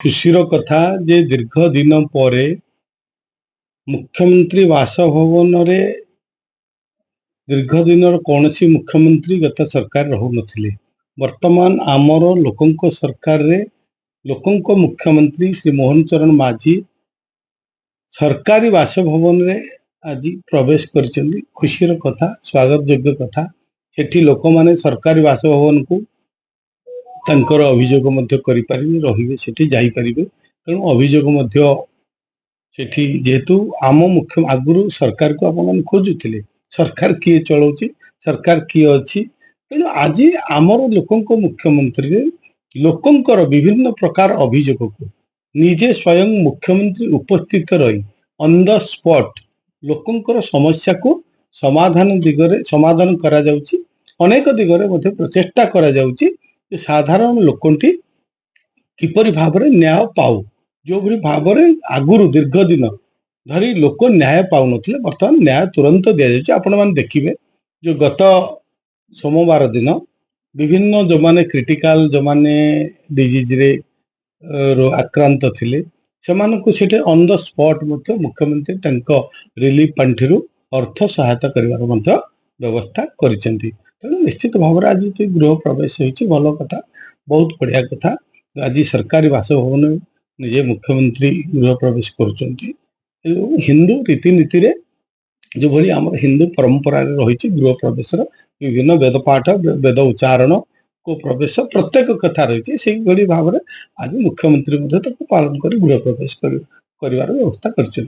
खुशीर कथा जे दीर्घ दिन पर मुख्यमंत्री बासभवन रे दीर्घ दिन कौन सी मुख्यमंत्री गत सरकार रहू नथिले। वर्तमान आमर लोकंक सरकार रे लोकंक मुख्यमंत्री श्री मोहन चरण माझी सरकारी बासभवन रे आज प्रवेश करचंदी। खुशीर कथा, स्वागत योग्य कथा। सेठी लोक माने सरकारी बासभवन को तांकर अभियोग मध्य करि परिबे, रहिबे, सेठी जाई परिबे। तेणु अभियोग मध्य सेठी जेहेतु आम मुख्य आगुरु सरकार को आपण खोजुथिले, सरकार किए चलाउची, सरकार किए अछि। तेणु आज आमर लोकंक मुख्यमंत्री रे लोकंकर विभिन्न प्रकार अभियोग को निजे स्वयं मुख्यमंत्री उपस्थित रही ऑन द स्पॉट लोकंकर समस्या को समाधान दिगरे समाधान करा जाउची। अनेक दिगरे मध्ये प्रचेष्टा करा जाउची जे साधारण लोकंटी किपरि भाबरे न्याय पाउ। जो भरी भाबरे आगुरु दीर्घ दिन धरी लोक न्याय पाउ नथिले, वर्तमान न्याय तुरंत दिया जाउची। आपण मान देखिबे जो गत सोमवार दिन विभिन्न जो माने क्रिटिकल जो माने डिजीज रे आक्रांत थिले सेमानकु सेटे ऑन द स्पॉट मध्य मुख्यमंत्री तंको रिलीफ पांठिरु अर्थ सहायता करिवार मध्य व्यवस्था करिसेंती। तेणु निश्चित भाव आज गृह प्रवेश होइछि, भल कथा, बहुत बढ़िया कथा। आज सरकारी बासभवन निजे मुख्यमंत्री गृह प्रवेश करुचंती। हिंदू रीतिनीति रे जो भली आम हिंदू परंपरा रही गृह प्रवेश विभिन्न वेद पाठ वेद उच्चारण को प्रवेश प्रत्येक कथा रही से भाव में आज मुख्यमंत्री पालन कर गृह प्रवेश कर व्यवस्था कर।